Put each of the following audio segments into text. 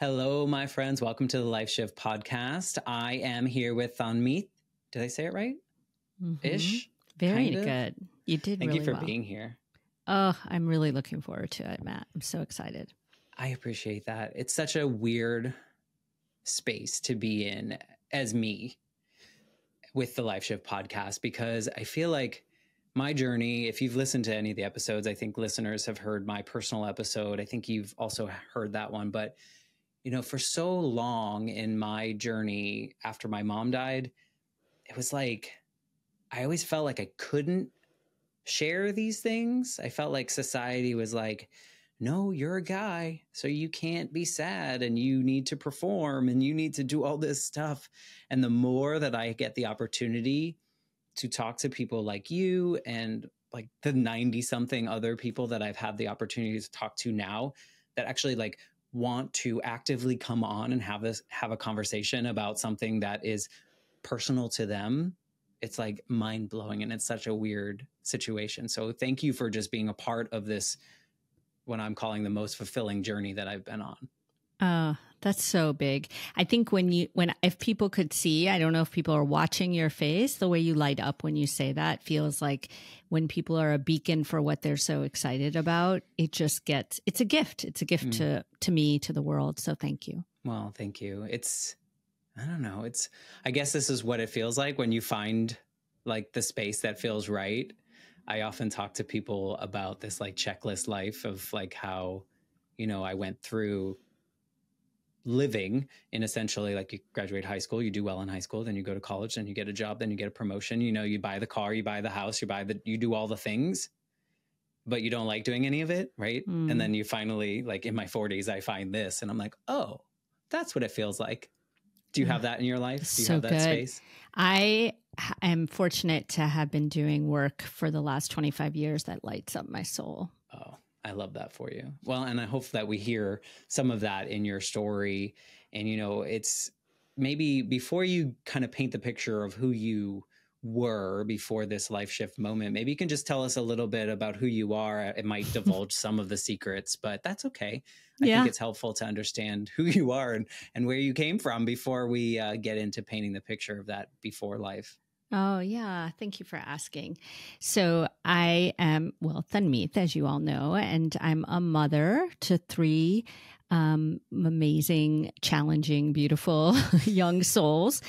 Hello, my friends. Welcome to the Life Shift podcast. I am here with Tanmeet. Did I say it right? Ish? Very kind of? good. You did Thank really you for well. being here. Oh, I'm really looking forward to it, Matt. I'm so excited. I appreciate that. It's such a weird space to be in as me with the Life Shift podcast, because I feel like my journey, if you've listened to any of the episodes, I think listeners have heard my personal episode. I think you've also heard that one. But, you know, for so long in my journey after my mom died, it was like, I always felt like I couldn't share these things. I felt like society was like, no, you're a guy, so you can't be sad and you need to perform and you need to do all this stuff. And the more that I get the opportunity to talk to people like you and like the 90 something other people that I've had the opportunity to talk to now that actually like want to actively come on and have a conversation about something that is personal to them, it's like mind blowing. And it's such a weird situation. So thank you for just being a part of this, what I'm calling the most fulfilling journey that I've been on. That's so big. I think if people could see, I don't know if people are watching your face, the way you light up when you say that feels like when people are a beacon for what they're so excited about, it's a gift. It's a gift to me, to the world. So thank you. Well, thank you. I don't know. I guess this is what it feels like when you find like the space that feels right. I often talk to people about this like checklist life of like how, you know, I went through living in essentially like you graduate high school, you do well in high school, then you go to college, then you get a job, then you get a promotion, you know, you buy the car, you buy the house, you do all the things, but you don't like doing any of it. Right. And then you finally, like in my 40s, I find this and I'm like, oh, that's what it feels like. Do you have that in your life? Do you have that space? I am fortunate to have been doing work for the last 25 years that lights up my soul. Oh, I love that for you. Well, and I hope that we hear some of that in your story. And, you know, it's maybe before you kind of paint the picture of who you were before this life shift moment, maybe you can just tell us a little bit about who you are. It might divulge some of the secrets, but that's okay. I think it's helpful to understand who you are and where you came from before we get into painting the picture of that before life. Oh, yeah. Thank you for asking. So I am, Tanmeet, as you all know, and I'm a mother to three amazing, challenging, beautiful young souls.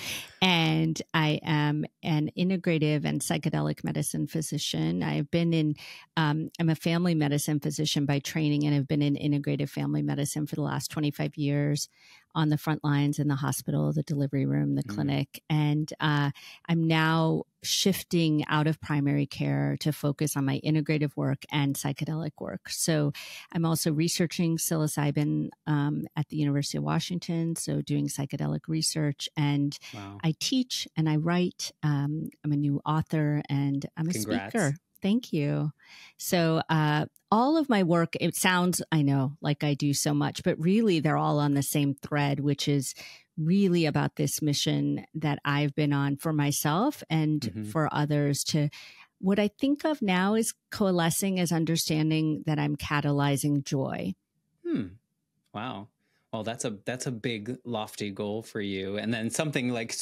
And I am an integrative and psychedelic medicine physician. I'm a family medicine physician by training and have been in integrative family medicine for the last 25 years on the front lines in the hospital, the delivery room, the clinic. And I'm now shifting out of primary care to focus on my integrative work and psychedelic work. So I'm also researching psilocybin at the University of Washington, so doing psychedelic research. And I teach and I write. I'm a new author and I'm a speaker. Thank you. So all of my work, it sounds, I know, like I do so much, but really they're all on the same thread, which is really about this mission that I've been on for myself and for others to what I think of now is coalescing as understanding that I'm catalyzing joy. Wow. Well, that's a big, lofty goal for you. And then something like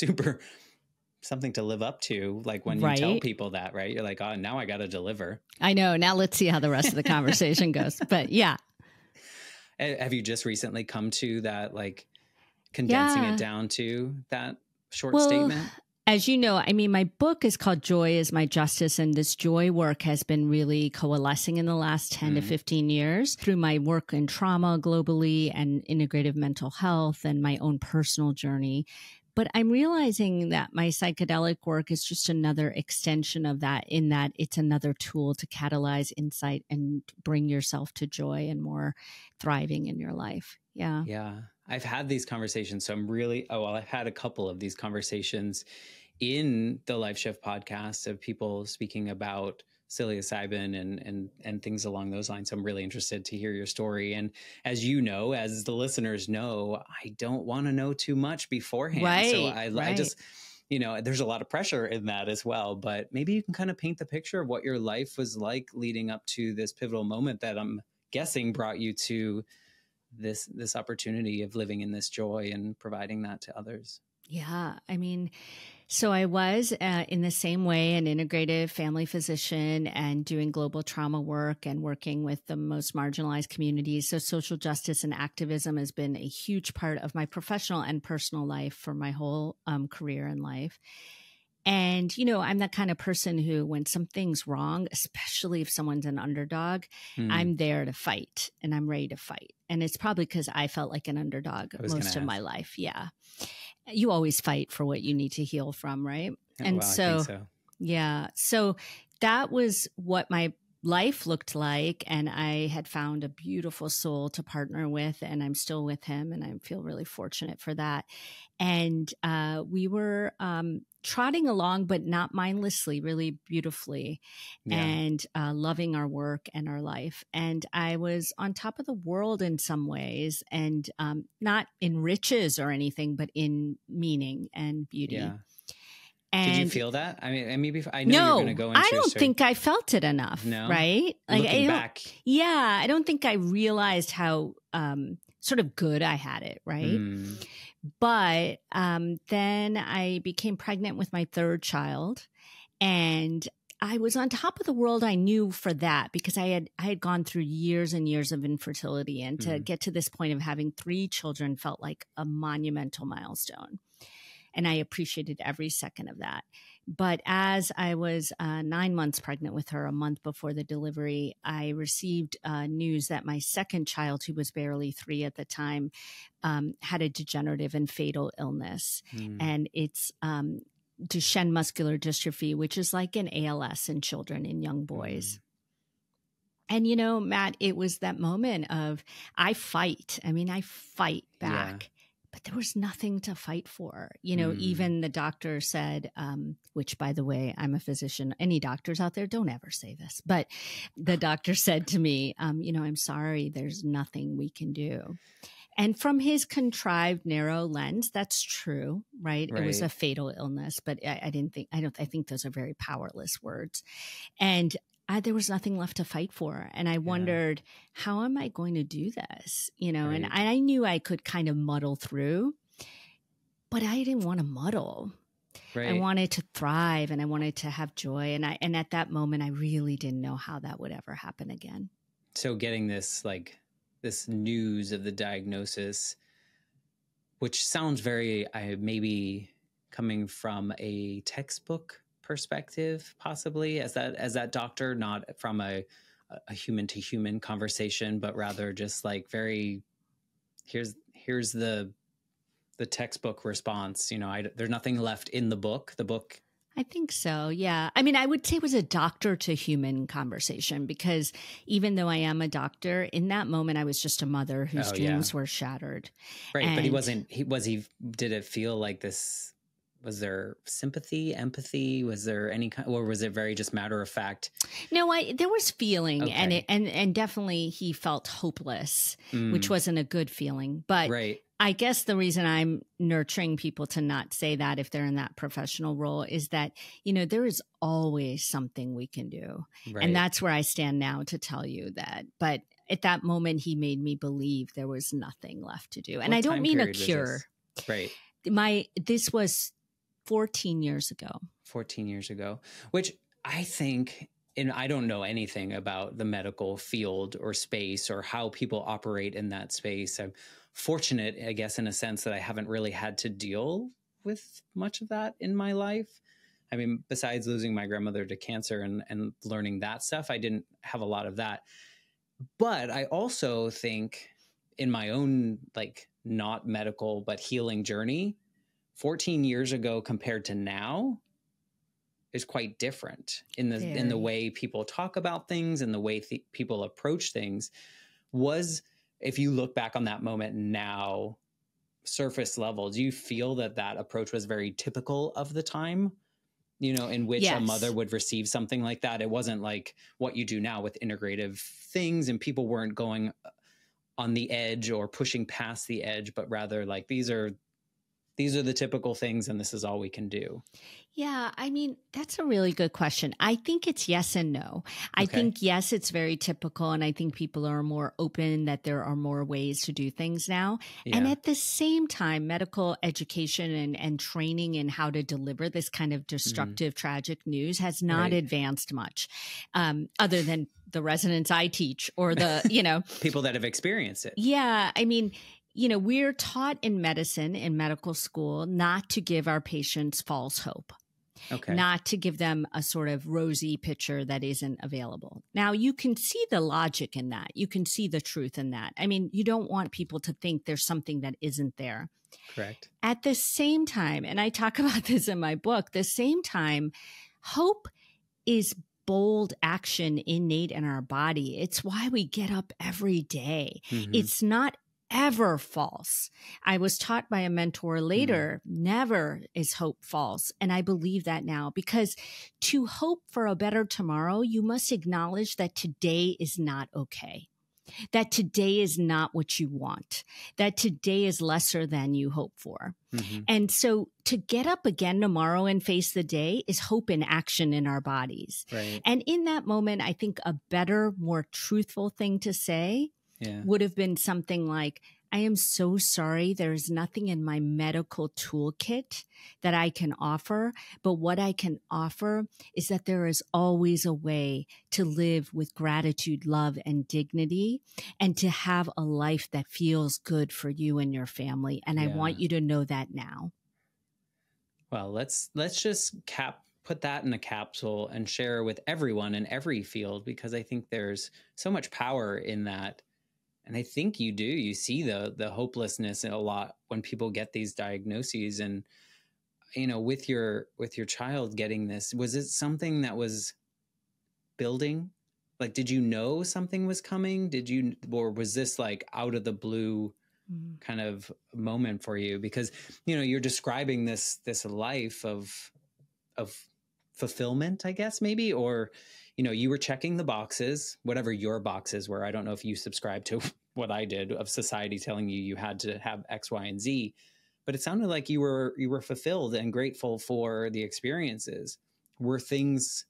something to live up to, like when you tell people that, right? You're like, oh, now I got to deliver. I know. Now let's see how the rest of the conversation goes. But yeah. Have you just recently come to that, like condensing it down to that short statement? As you know, I mean, my book is called Joy is My Justice, and this joy work has been really coalescing in the last 10 to 15 years through my work in trauma globally and integrative mental health and my own personal journey. But I'm realizing that my psychedelic work is just another extension of that, in that it's another tool to catalyze insight and bring yourself to joy and more thriving in your life. Yeah. Yeah. I've had these conversations. So I've had a couple of these conversations in the Life Shift podcast of people speaking about psilocybin and things along those lines. So I'm really interested to hear your story. And as you know, as the listeners know, I don't want to know too much beforehand. So I just, you know, there's a lot of pressure in that as well, but maybe you can kind of paint the picture of what your life was like leading up to this pivotal moment that I'm guessing brought you to this opportunity of living in this joy and providing that to others. Yeah. I mean, so I was in the same way an integrative family physician and doing global trauma work and working with the most marginalized communities. So social justice and activism has been a huge part of my professional and personal life for my whole career in life. And, you know, I'm that kind of person who, when something's wrong, especially if someone's an underdog, I'm there to fight and I'm ready to fight. And it's probably because I felt like an underdog most of my life. Yeah. You always fight for what you need to heal from, right? And I think so. Yeah. So that was what my life looked like. And I had found a beautiful soul to partner with, and I'm still with him, and I feel really fortunate for that. And we were trotting along, but not mindlessly, really beautifully, and loving our work and our life. And I was on top of the world in some ways, and not in riches or anything, but in meaning and beauty. Yeah. And did you feel that? I mean, maybe I know you're going to go into. I don't think I felt it enough. No, right? Like, looking back, I don't think I realized how sort of good I had it. Right. But then I became pregnant with my third child, and I was on top of the world. I knew for that because I had gone through years and years of infertility, and to get to this point of having 3 children felt like a monumental milestone. And I appreciated every second of that. But as I was 9 months pregnant with her, a month before the delivery, I received news that my second child, who was barely 3 at the time, had a degenerative and fatal illness. And it's Duchenne muscular dystrophy, which is like an ALS in children, in young boys. And, you know, Matt, it was that moment of I fight back. Yeah. But there was nothing to fight for. You know, even the doctor said, which, by the way, I'm a physician. Any doctors out there, don't ever say this. But the doctor said to me, you know, I'm sorry, there's nothing we can do. And from his contrived narrow lens, that's true, right? It was a fatal illness, but I think those are very powerless words. And there was nothing left to fight for. And I wondered, how am I going to do this? You know, and I knew I could kind of muddle through, but I didn't want to muddle. I wanted to thrive, and I wanted to have joy. And at that moment, I really didn't know how that would ever happen again. So getting this news of the diagnosis, which sounds very, maybe coming from a textbook perspective, possibly as that doctor, not from a human to human conversation, but rather just like very, here's the textbook response. You know, there's nothing left in the book. I think so. Yeah. I mean, I would say it was a doctor to human conversation, because even though I am a doctor, in that moment, I was just a mother whose dreams were shattered. Right. And, but did it feel like this? Was there sympathy, empathy? Was there any kind, or was it very just matter of fact? No, there was feeling, and definitely he felt hopeless, which wasn't a good feeling. But I guess the reason I'm nurturing people to not say that if they're in that professional role is that, you know, there is always something we can do. And that's where I stand now to tell you that. But at that moment, he made me believe there was nothing left to do. And I don't mean a cure. This was 14 years ago. 14 years ago, which I think, and I don't know anything about the medical field or space or how people operate in that space. I'm fortunate, I guess, in a sense that I haven't really had to deal with much of that in my life. I mean, besides losing my grandmother to cancer and learning that stuff, I didn't have a lot of that. But I also think in my own, like, not medical, but healing journey, 14 years ago compared to now is quite different in the way people talk about things and the way people approach things. If you look back on that moment now, surface level, do you feel that approach was very typical of the time, you know, in which a mother would receive something like that? It wasn't like what you do now with integrative things, and people weren't going on the edge or pushing past the edge, but rather like these are these are the typical things and this is all we can do? Yeah, I mean, that's a really good question. I think it's yes and no. I think, yes, it's very typical. And I think people are more open that there are more ways to do things now. Yeah. And at the same time, medical education and training in how to deliver this kind of destructive, tragic news has not advanced much, other than the residents I teach or the, people that have experienced it. Yeah. I mean, we're taught in medicine, in medical school, not to give our patients false hope. Okay. Not to give them a sort of rosy picture that isn't available. Now, you can see the logic in that. You can see the truth in that. I mean, you don't want people to think there's something that isn't there. Correct. At the same time, and I talk about this in my book, the same time, hope is bold action innate in our body. It's why we get up every day. It's not ever false. I was taught by a mentor later, never is hope false. And I believe that now, because to hope for a better tomorrow, you must acknowledge that today is not okay, that today is not what you want, that today is lesser than you hope for. And so to get up again tomorrow and face the day is hope in action in our bodies. Right. And in that moment, I think a better, more truthful thing to say would have been something like, I am so sorry. There's nothing in my medical toolkit that I can offer. But what I can offer is that there is always a way to live with gratitude, love, and dignity, and to have a life that feels good for you and your family. And I want you to know that now. Well, let's just put that in a capsule and share with everyone in every field, because I think there's so much power in that. And I think you see the hopelessness a lot when people get these diagnoses. And, with your child getting this, was it something that was building? Like, did you know something was coming? Or was this like out of the blue kind of moment for you? Because, you're describing this life of fulfillment, I guess, maybe, or, you were checking the boxes, whatever your boxes were. I don't know if you subscribe to what I did of society telling you had to have X, Y, and Z, but it sounded like you were fulfilled and grateful for the experiences. Were things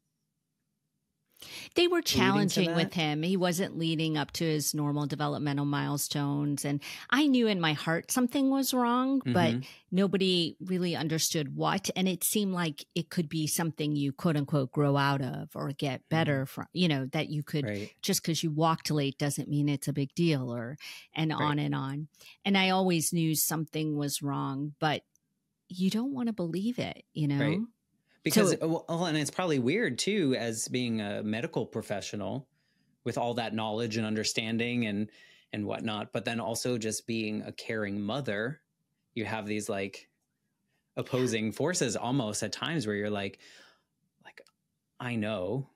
They were challenging with him. He wasn't leading up to his normal developmental milestones. And I knew in my heart something was wrong, but nobody really understood what. And it seemed like it could be something you quote unquote grow out of or get better from, that you could, just because you walked late doesn't mean it's a big deal, and on and on. And I always knew something was wrong, but you don't want to believe it, Right. Because, and it's probably weird too, as being a medical professional with all that knowledge and understanding and whatnot, but then also just being a caring mother, you have these like opposing forces almost at times where you're like, I know,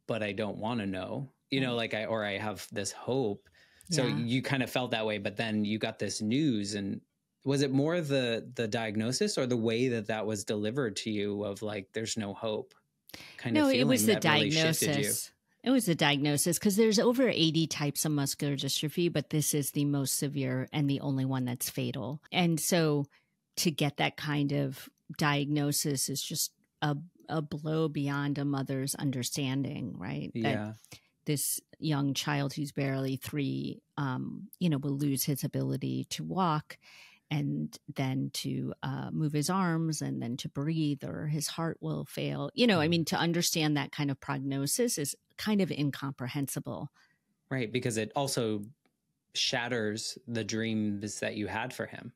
but I don't want to know, I have this hope. So you kind of felt that way, but then you got this news. And was it more the diagnosis or the way that was delivered to you of like, there's no hope kind of feeling? No, it was the really diagnosis. It was the diagnosis, because there's over 80 types of muscular dystrophy, but this is the most severe and the only one that's fatal. And so to get that kind of diagnosis is just a blow beyond a mother's understanding, right? Yeah. That this young child who's barely 3, will lose his ability to walk, and then to move his arms, and then to breathe, or his heart will fail. To understand that kind of prognosis is kind of incomprehensible. Right, because it also shatters the dreams that you had for him,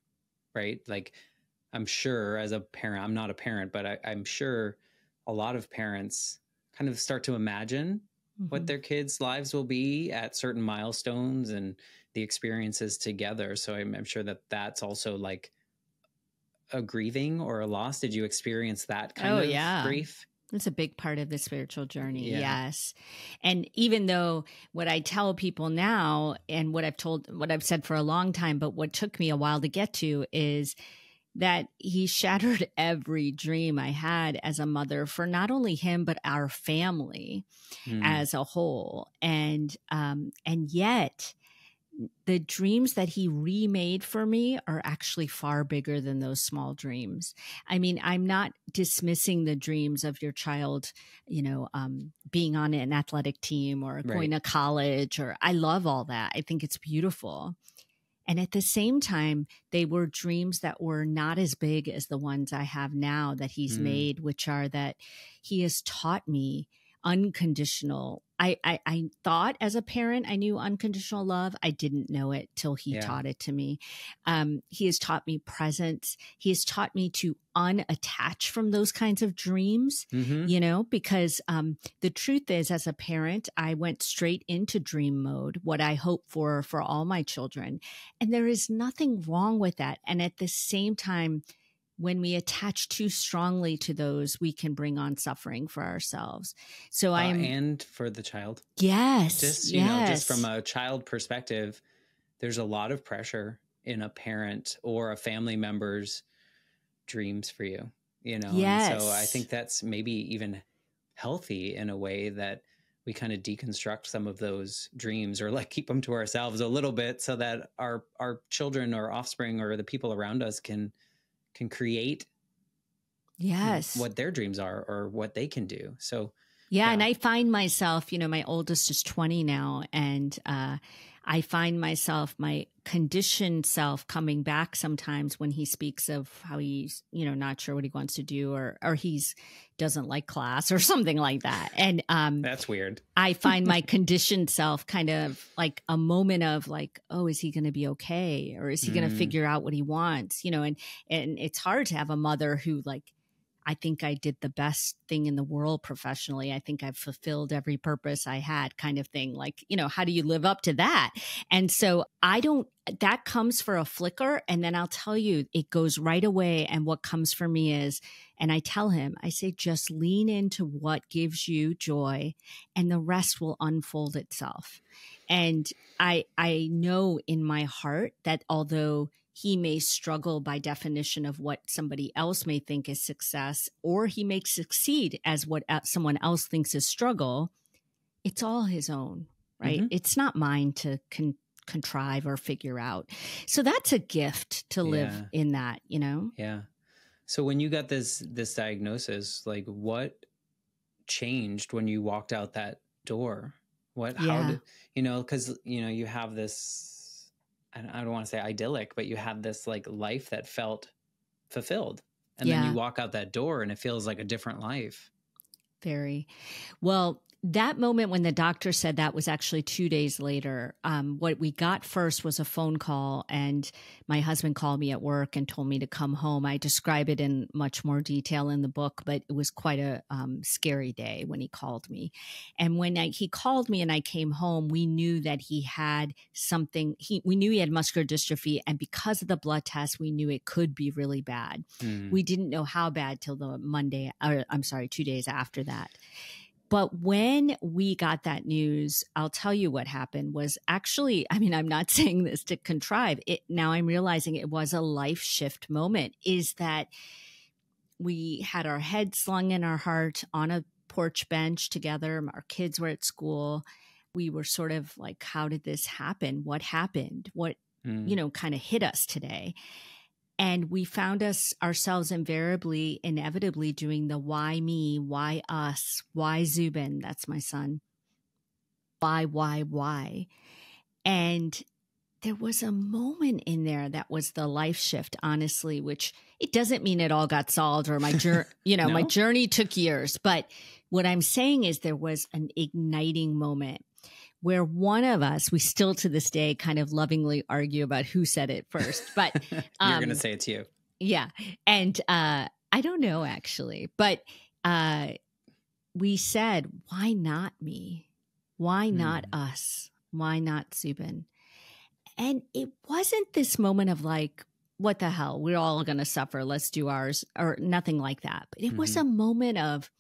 right? Like, I'm sure as a parent, I'm not a parent, but I'm sure a lot of parents kind of start to imagine what their kids' lives will be at certain milestones and the experiences together. So I'm sure that's also like a grieving or a loss. Did you experience that kind of grief? It's a big part of the spiritual journey. Yes. And even though what I tell people now, and what I've said for a long time, but what took me a while to get to, is that he shattered every dream I had as a mother for not only him, but our family as a whole. And yet the dreams that he remade for me are actually far bigger than those small dreams. I mean, I'm not dismissing the dreams of your child, being on an athletic team or going to college, or I love all that. I think it's beautiful. And at the same time, they were dreams that were not as big as the ones I have now that he's made, which are that he has taught me unconditional. I thought as a parent I knew unconditional love. I didn't know it till he taught it to me. He has taught me presence. He has taught me to unattach from those kinds of dreams, because the truth is, as a parent, I went straight into dream mode, what I hope for all my children. And there is nothing wrong with that. And at the same time, when we attach too strongly to those, we can bring on suffering for ourselves. So and for the child. Yes. Just, just from a child perspective, there's a lot of pressure in a parent or a family member's dreams for you, Yes. And so I think that's maybe even healthy in a way that we kind of deconstruct some of those dreams, or like keep them to ourselves a little bit, so that our children or offspring or the people around us can create what their dreams are or what they can do. So and I find myself, my oldest is 20 now, and I find myself, my conditioned self, coming back sometimes when he speaks of how he's, not sure what he wants to do, or he's doesn't like class or something like that. And that's weird. I find my conditioned self kind of like a moment of like, oh, is he going to be okay? Or is he going to figure out what he wants? And it's hard to have a mother who, like, I think I did the best thing in the world professionally. I think I've fulfilled every purpose I had, kind of thing. Like, how do you live up to that? And so that comes for a flicker. And then I'll tell you, it goes right away. And what comes for me is, and I tell him, I say, just lean into what gives you joy and the rest will unfold itself. And I know in my heart that although he may struggle by definition of what somebody else may think is success, or he may succeed as what someone else thinks is struggle, it's all his own, right? It's not mine to contrive or figure out. So that's a gift to live in that, Yeah. So when you got this how like what changed when you walked out that door? How did, because, you have this, I don't want to say idyllic, but you had this like life that felt fulfilled. And then you walk out that door and it feels like a different life. Very well. That moment when the doctor said that was actually 2 days later. What we got first was a phone call, and my husband called me at work and told me to come home. I describe it in much more detail in the book, but it was quite a scary day when he called me. And when he called me and I came home, we knew that he had something. We knew he had muscular dystrophy, and because of the blood test, we knew it could be really bad. We didn't know how bad till the 2 days after that. But when we got that news, I'll tell you what happened was actually, I'm not saying this to contrive it. Now I'm realizing it was a life shift moment, is that we had our head slung in our heart on a porch bench together. Our kids were at school. We were sort of like, how did this happen? What happened? What, kind of hit us today? And we found ourselves inevitably doing the why me, why us, why Zubin, that's my son, why. And there was a moment in there that was the life shift, honestly, which it doesn't mean it all got solved or my journey, No? My journey took years. But what I'm saying is there was an igniting moment where one of us, we still to this day kind of lovingly argue about who said it first, but you're going to say it's you. Yeah. And I don't know actually, but we said, why not me? Why not us? Why not Subin? And it wasn't this moment of like, what the hell? We're all going to suffer. Let's do ours, or nothing like that. But it was a moment of,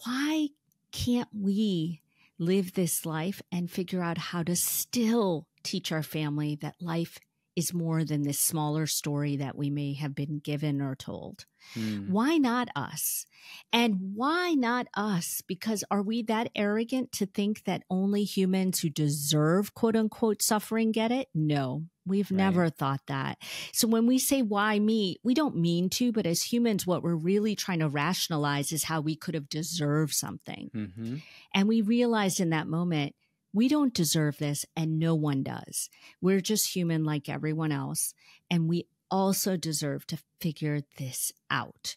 why can't we live this life and figure out how to still teach our family that life is more than this smaller story that we may have been given or told. Mm. Why not us? And why not us? Because are we that arrogant to think that only humans who deserve quote unquote suffering get it? No, we've never thought that. So when we say why me, we don't mean to, but as humans, what we're really trying to rationalize is how we could have deserved something. Mm-hmm. And we realized in that moment, we don't deserve this and no one does. We're just human like everyone else. And we also deserve to figure this out.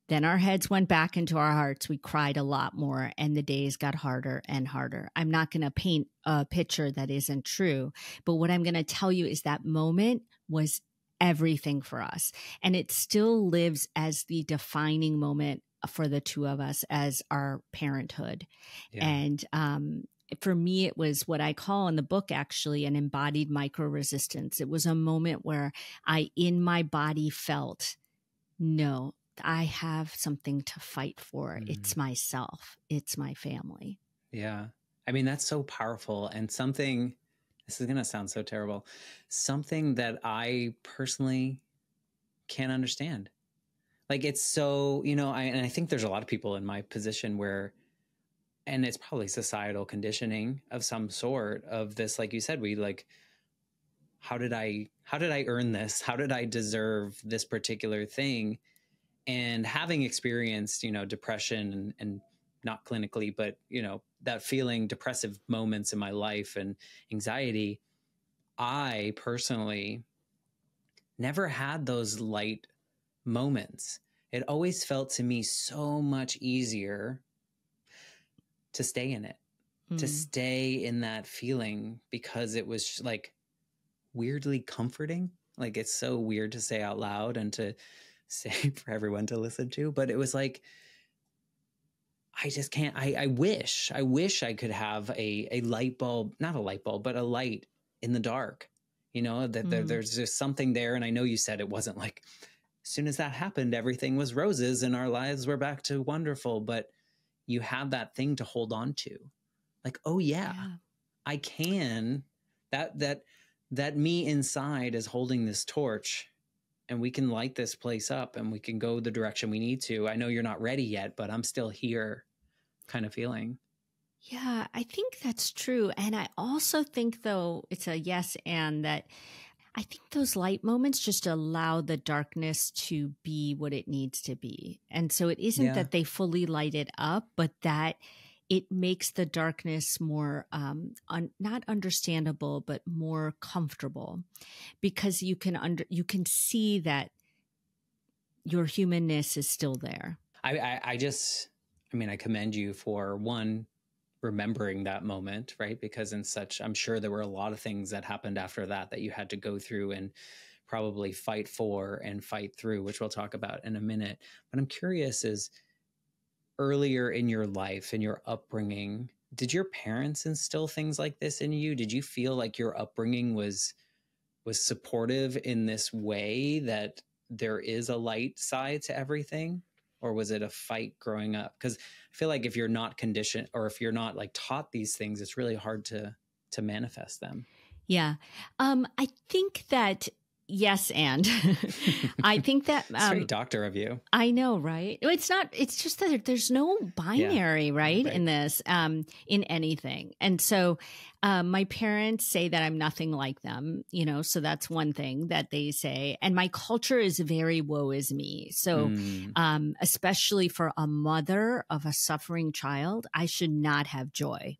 Then our heads went back into our hearts. We cried a lot more and the days got harder and harder. I'm not going to paint a picture that isn't true, but what I'm going to tell you is that moment was everything for us. And it still lives as the defining moment for the two of us as our parenthood. Yeah. And, for me, it was what I call in the book, actually, an embodied micro-resistance. It was a moment where I, in my body, felt, no, I have something to fight for. Mm. It's myself. It's my family. Yeah. I mean, that's so powerful. And something, this is going to sound so terrible, something that I personally can't understand. Like, it's so, you know, and I think there's a lot of people in my position where, and it's probably societal conditioning of some sort of this, like you said, we like, how did I earn this? How did I deserve this particular thing? And having experienced, you know, depression and not clinically, but, you know, that feeling, depressive moments in my life and anxiety, I personally never had those light moments. It always felt to me so much easier to stay in it, to stay in that feeling, because it was like weirdly comforting. Like, it's so weird to say out loud and to say for everyone to listen to, but it was like, I just can't, I wish I could have a light bulb, not a light bulb, but a light in the dark, you know, that there's just something there. And I know you said it wasn't like, as soon as that happened, everything was roses and our lives were back to wonderful, but you have that thing to hold on to. Like, oh yeah. I can, that me inside is holding this torch and we can light this place up and we can go the direction we need to. I know you're not ready yet, but I'm still here kind of feeling. Yeah, I think that's true. And I also think, though, it's a yes and that I think those light moments just allow the darkness to be what it needs to be. And so it isn't that they fully light it up, but that it makes the darkness more, not understandable, but more comfortable, because you can see that your humanness is still there. I mean, I commend you for one, remembering that moment, right? Because I'm sure there were a lot of things that happened after that you had to go through and probably fight for and fight through, which we'll talk about in a minute. But I'm curious, is earlier in your life, in your upbringing, did your parents instill things like this in you? Did you feel like your upbringing was supportive in this way, that there is a light side to everything? Or was it a fight growing up? Because I feel like if you're not conditioned, or if you're not like taught these things, it's really hard to manifest them. Yeah. I think that yes, and I think that it's very doctor of you. I know, right? It's not. It's just that there's no binary, right, in this, in anything. And so, my parents say that I'm nothing like them, you know. So that's one thing that they say. And my culture is very woe is me. So, especially for a mother of a suffering child, I should not have joy.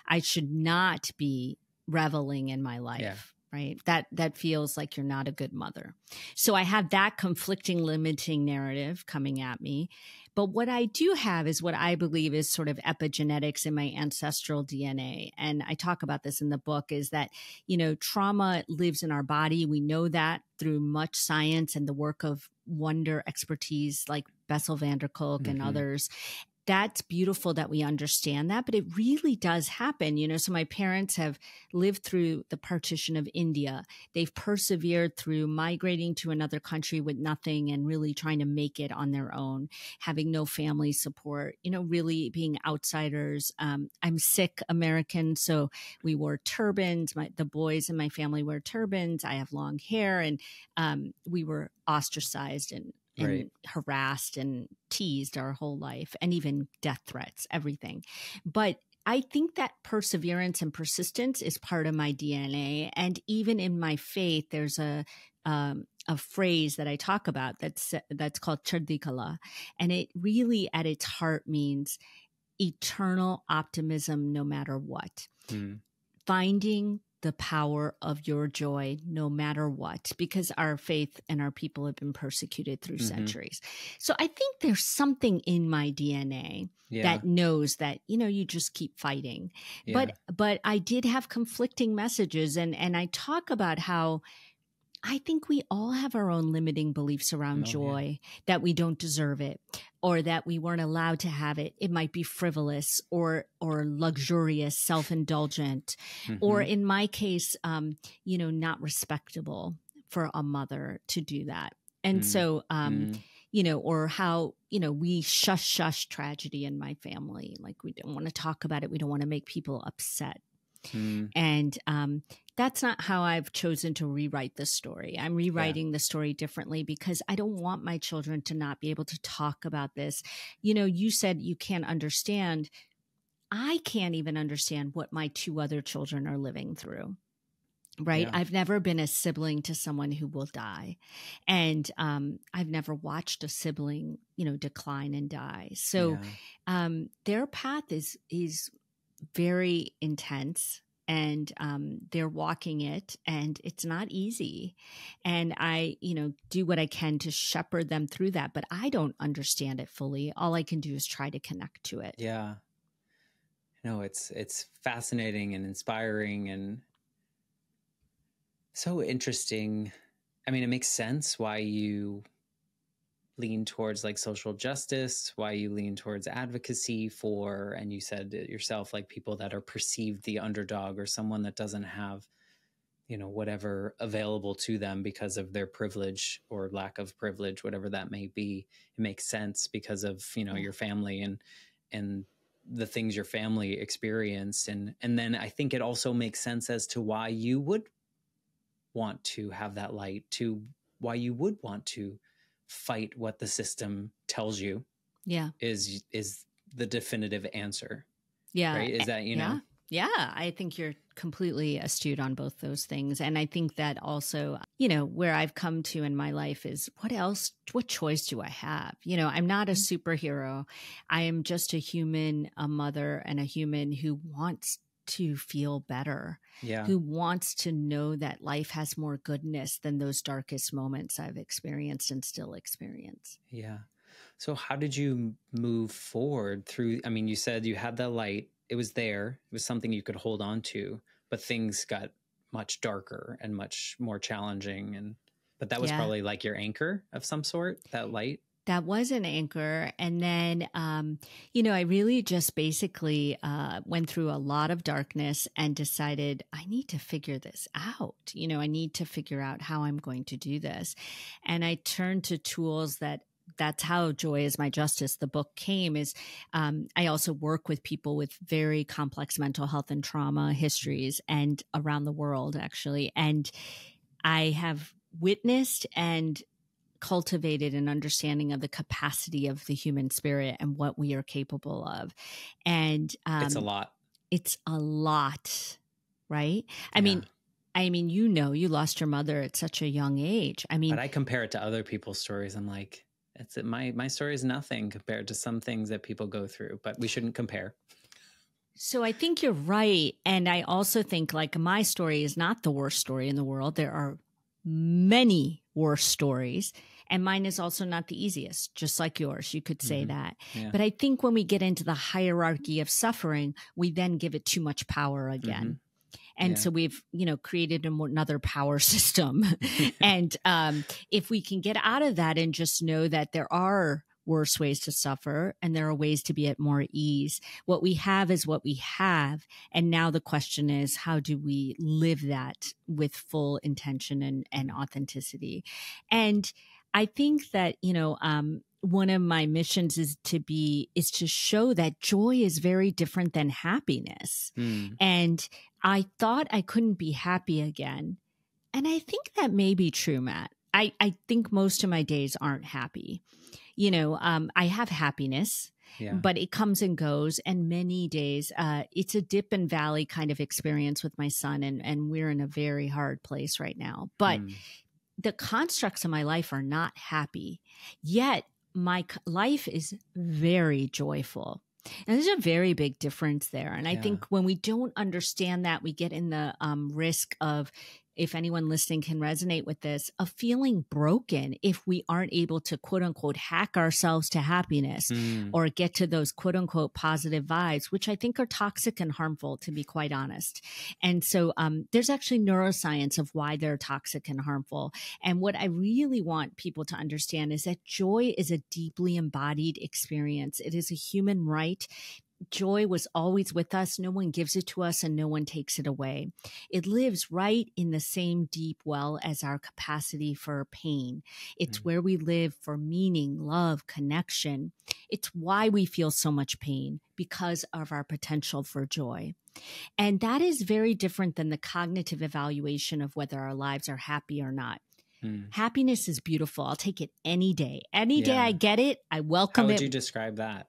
I should not be reveling in my life. Yeah. Right. That feels like you're not a good mother. So I have that conflicting, limiting narrative coming at me. But what I do have is what I believe is sort of epigenetics in my ancestral DNA. And I talk about this in the book, is that, you know, trauma lives in our body. We know that through much science and the work of wonder expertise like Bessel van der Kolk and others. that's beautiful that we understand that, but it really does happen. So my parents have lived through the partition of India. They've persevered through migrating to another country with nothing and really trying to make it on their own, having no family support, really being outsiders. I'm Sikh American, so we wore turbans. The boys in my family wear turbans. I have long hair, and we were ostracized and harassed and teased our whole life, and even death threats, everything. But I think that perseverance and persistence is part of my DNA. And even in my faith, there's a phrase that I talk about that's called Chardi Kala. And it really at its heart means eternal optimism no matter what. Finding the power of your joy no matter what, because our faith and our people have been persecuted through centuries. So I think there's something in my DNA that knows that, you just keep fighting. But I did have conflicting messages, and I talk about how I think we all have our own limiting beliefs around joy, that we don't deserve it, or that we weren't allowed to have it. It might be frivolous or luxurious, self-indulgent, or in my case, not respectable for a mother to do that. And so, or how, we shush tragedy in my family. Like, we don't want to talk about it. We don't want to make people upset. And that's not how I've chosen to rewrite the story. I'm rewriting the story differently because I don't want my children to not be able to talk about this. You said you can't understand. I can't even understand what my two other children are living through. Right. Yeah. I've never been a sibling to someone who will die. And I've never watched a sibling, decline and die. So their path is very intense, and they're walking it, and it's not easy. And I, do what I can to shepherd them through that, but I don't understand it fully. All I can do is try to connect to it. Yeah. No, it's fascinating and inspiring and so interesting. I mean, it makes sense why you lean towards like social justice, why you lean towards advocacy for, and you said it yourself, like people that are perceived the underdog or someone that doesn't have, whatever available to them because of their privilege or lack of privilege, whatever that may be. It makes sense because of, your family and the things your family experience. And then I think it also makes sense as to why you would want to have that light, to why you would want to fight what the system tells you is the definitive answer. Yeah. Right. Is that, Yeah. I think you're completely astute on both those things. And I think that also, where I've come to in my life is what choice do I have? I'm not a superhero. I am just a human, a mother, and a human who wants to feel better, who wants to know that life has more goodness than those darkest moments I've experienced and still experience. Yeah. So how did you move forward through? I mean, you said you had that light. It was there. It was something you could hold on to, but things got much darker and much more challenging. But that was probably like your anchor of some sort, that light. That was an anchor. And then, I really just basically went through a lot of darkness and decided I need to figure this out. I need to figure out how I'm going to do this. And I turned to tools that's how Joy is My Justice, the book came, is I also work with people with very complex mental health and trauma histories and around the world, actually. And I have witnessed and cultivated an understanding of the capacity of the human spirit and what we are capable of. And it's a lot. It's a lot, right? I mean, you lost your mother at such a young age. But I compare it to other people's stories. I'm like, my story is nothing compared to some things that people go through, but we shouldn't compare. So I think you're right. And I also think like my story is not the worst story in the world. There are many worse stories, and mine is also not the easiest, just like yours. You could say that. Yeah. But I think when we get into the hierarchy of suffering, we then give it too much power again. And so we've, created another power system. And if we can get out of that and just know that there are worse ways to suffer, and there are ways to be at more ease. What we have is what we have. And now the question is, how do we live that with full intention and authenticity? And I think that, one of my missions is to show that joy is very different than happiness. And I thought I couldn't be happy again. And I think that may be true, Matt. I think most of my days aren't happy. I have happiness, but it comes and goes. And many days, it's a dip and valley kind of experience with my son. And we're in a very hard place right now. But the constructs of my life are not happy. Yet my life is very joyful. And there's a very big difference there. And I think when we don't understand that, we get in the risk of, if anyone listening can resonate with this, of feeling broken if we aren't able to, quote unquote, hack ourselves to happiness or get to those, quote unquote, positive vibes, which I think are toxic and harmful, to be quite honest. And so there's actually neuroscience of why they're toxic and harmful. And what I really want people to understand is that joy is a deeply embodied experience. It is a human right. Joy was always with us. No one gives it to us and no one takes it away. It lives right in the same deep well as our capacity for pain. It's where we live for meaning, love, connection. It's why we feel so much pain, because of our potential for joy. And that is very different than the cognitive evaluation of whether our lives are happy or not. Happiness is beautiful. I'll take it any day. Any day I get it, I welcome it. How would you describe that?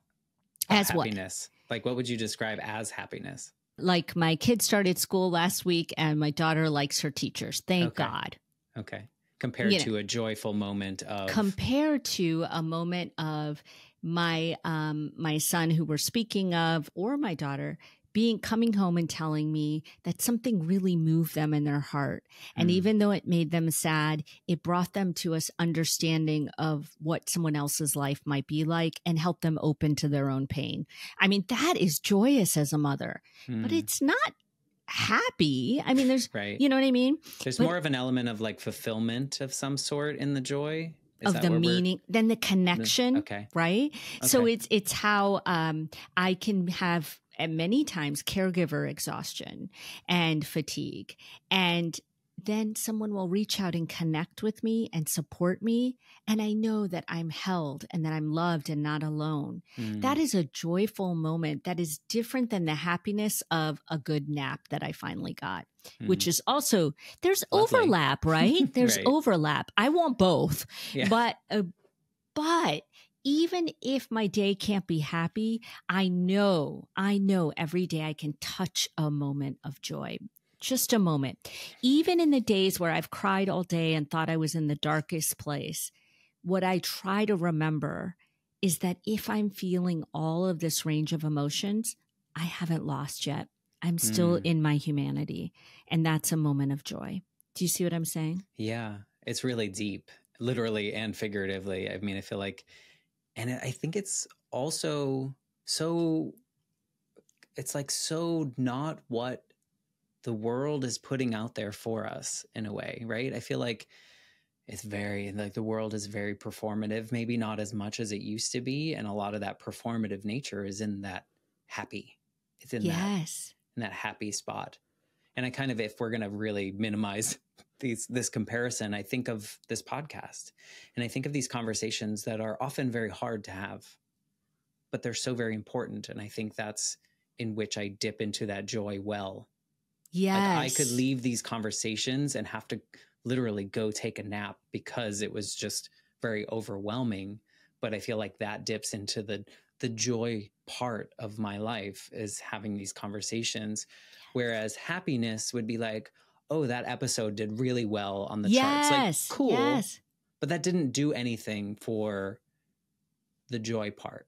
As happiness? Like, what would you describe as happiness? Like, my kid started school last week and my daughter likes her teachers. Thank God. Okay. Compared to a joyful moment of... Compared to a moment of my son, who we're speaking of, or my daughter, coming home and telling me that something really moved them in their heart. And even though it made them sad, it brought them to us understanding of what someone else's life might be like and helped them open to their own pain. I mean, that is joyous as a mother, but it's not happy. I mean, there's, you know what I mean? There's more of an element of like fulfillment of some sort in the joy. Of the meaning, then the connection, right? So it's how I can have, and many times, caregiver exhaustion and fatigue. And then someone will reach out and connect with me and support me. And I know that I'm held and that I'm loved and not alone. That is a joyful moment that is different than the happiness of a good nap that I finally got, which is also, there's overlap, right? There's overlap. I want both. But even if my day can't be happy, I know every day I can touch a moment of joy, just a moment. Even in the days where I've cried all day and thought I was in the darkest place, what I try to remember is that if I'm feeling all of this range of emotions, I haven't lost yet. I'm still in my humanity. And that's a moment of joy. Do you see what I'm saying? Yeah, it's really deep, literally and figuratively. I mean, I feel like... And I think it's also it's like so not what the world is putting out there for us in a way, right? I feel like it's very, like, the world is very performative, maybe not as much as it used to be. And a lot of that performative nature is in that happy. It's in that happy spot. And I kind of, if we're going to really minimize this comparison, I think of this podcast and I think of these conversations that are often very hard to have, but they're so very important. And I think that's in which I dip into that joy well. Like, I could leave these conversations and have to literally go take a nap because it was just very overwhelming. But I feel like that dips into the joy part of my life, is having these conversations. Whereas happiness would be like, oh, that episode did really well on the charts. Like, cool. But that didn't do anything for the joy part.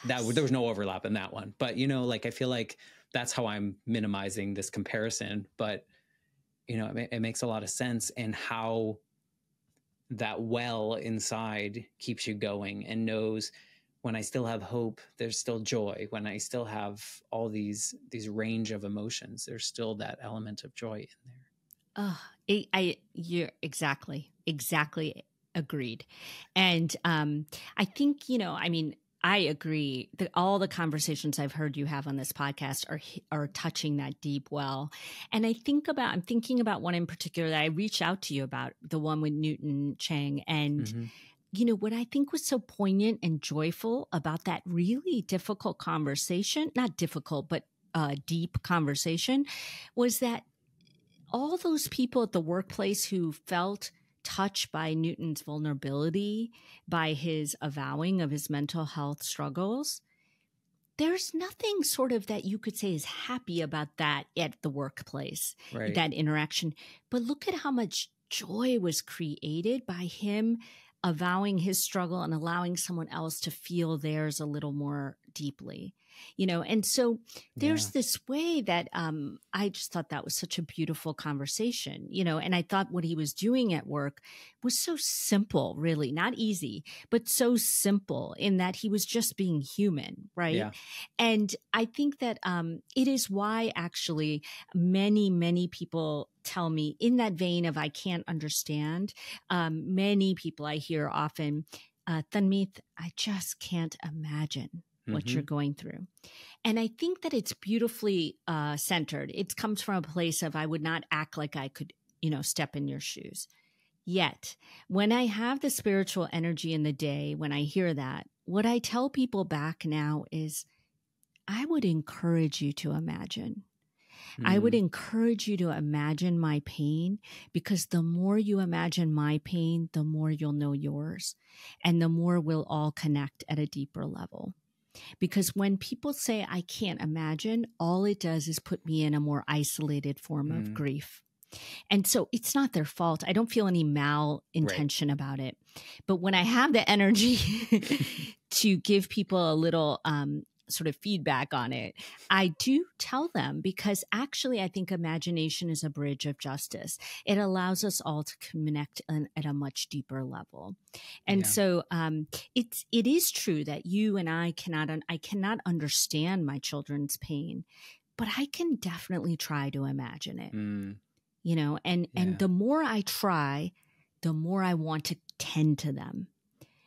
There was no overlap in that one. But, like, I feel like that's how I'm minimizing this comparison. But, it makes a lot of sense in how that well inside keeps you going and knows, when I still have hope, there's still joy. When I still have all these range of emotions, there's still that element of joy in there. You're exactly. Agreed. And I think, I agree that all the conversations I've heard you have on this podcast are touching that deep well. And I'm thinking about one in particular that I reached out to you about, the one with Newton Chang. And, what I think was so poignant and joyful about that really difficult conversation, not difficult, but deep conversation, was that all those people at the workplace who felt touched by Newton's vulnerability, by his avowing of his mental health struggles, there's nothing sort of that you could say is happy about that at the workplace, right. that interaction. But look at how much joy was created by him avowing his struggle and allowing someone else to feel theirs a little more deeply. And so there's this way that I just thought that was such a beautiful conversation, and I thought what he was doing at work was so simple, really not easy, but so simple in that he was just being human. Right. Yeah. And I think that it is why actually many, many people tell me in that vein of I can't understand. Many people I hear often, Tanmeet, I just can't imagine what you're going through. And I think that it's beautifully centered. It comes from a place of I would not act like I could, step in your shoes. Yet, when I have the spiritual energy in the day, when I hear that, what I tell people back now is I would encourage you to imagine. I would encourage you to imagine my pain, because the more you imagine my pain, the more you'll know yours, and the more we'll all connect at a deeper level. Because when people say I can't imagine, all it does is put me in a more isolated form of grief. And so it's not their fault. I don't feel any malintention about it. But when I have the energy to give people a little sort of feedback on it, I do tell them, because actually I think imagination is a bridge of justice. It allows us all to connect at a much deeper level. And so it is true that you and I cannot understand my children's pain, but I can definitely try to imagine it. And the more I try, the more I want to tend to them.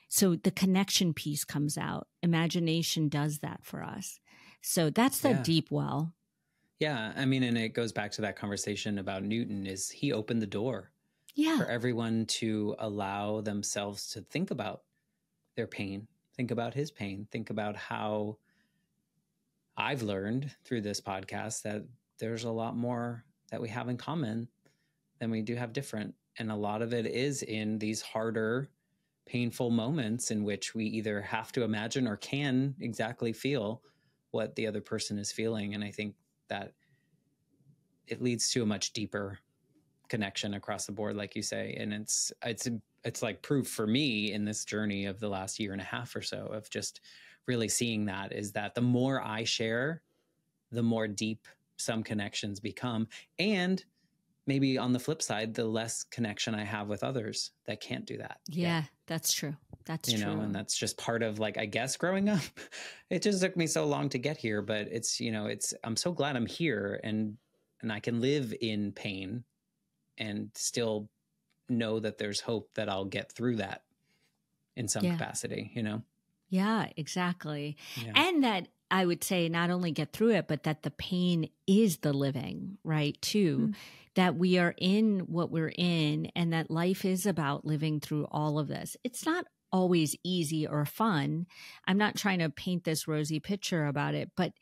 So the connection piece comes out. Imagination does that for us. So that's the deep well. Yeah. I mean, and it goes back to that conversation about Newton, is he opened the door for everyone to allow themselves to think about their pain, think about his pain, think about how I've learned through this podcast that there's a lot more that we have in common than we do have different. And a lot of it is in these harder, painful moments in which we either have to imagine or can exactly feel what the other person is feeling. And I think that it leads to a much deeper connection across the board, like you say. And it's like proof for me in this journey of the last year and a half or so of just really seeing that, is that the more I share, the more deep some connections become. And maybe on the flip side, the less connection I have with others that can't do that. Yeah, that's true. That's true. And that's just part of, like, I guess growing up, it just took me so long to get here, but I'm so glad I'm here and I can live in pain and still know that there's hope that I'll get through that in some capacity, Yeah, exactly. Yeah. And that I would say not only get through it, but that the pain is the living, right? Too. That we are in what we're in, and that life is about living through all of this. It's not always easy or fun. I'm not trying to paint this rosy picture about it, but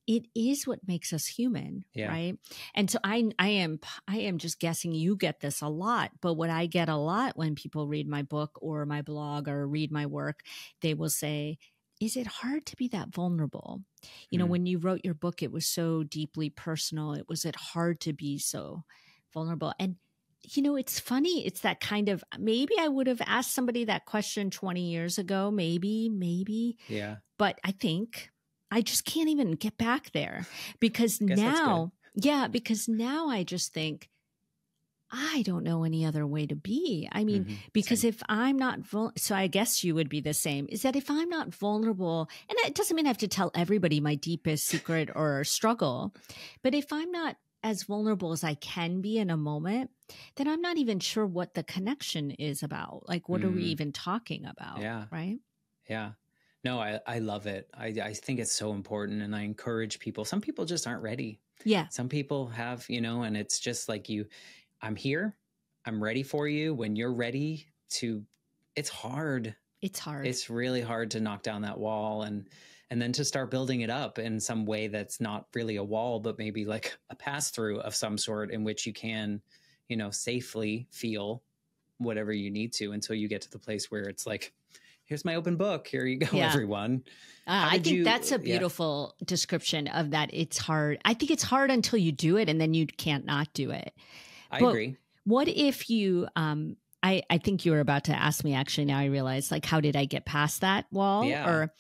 it is what makes us human, right? And so I am just guessing you get this a lot, but what I get a lot when people read my book or my blog or read my work, they will say, is it hard to be that vulnerable? When you wrote your book, it was so deeply personal. Was it hard to be so vulnerable? And, it's funny. It's that kind of, maybe I would have asked somebody that question 20 years ago, maybe. Yeah. But I think I just can't even get back there because now I just think, I don't know any other way to be. I mean, because Same. if I'm not so I guess you would be the same, is that if I'm not vulnerable, and it doesn't mean I have to tell everybody my deepest secret or struggle, but if I'm not as vulnerable as I can be in a moment, then I'm not even sure what the connection is about. Like, what are we even talking about? Yeah. Right. Yeah. No, I love it. I think it's so important. And I encourage people. Some people just aren't ready. Yeah. Some people have, and it's just like I'm here. I'm ready for you when you're ready it's hard. It's hard. It's really hard to knock down that wall and then to start building it up in some way that's not really a wall, but maybe like a pass through of some sort in which you can, safely feel whatever you need to until you get to the place where it's like, here's my open book. Here you go, everyone. I think that's a beautiful description of that. It's hard. I think it's hard until you do it and then you can't not do it. I agree. What if you, I think you were about to ask me, actually, now I realize, like, how did I get past that wall? Yeah. Or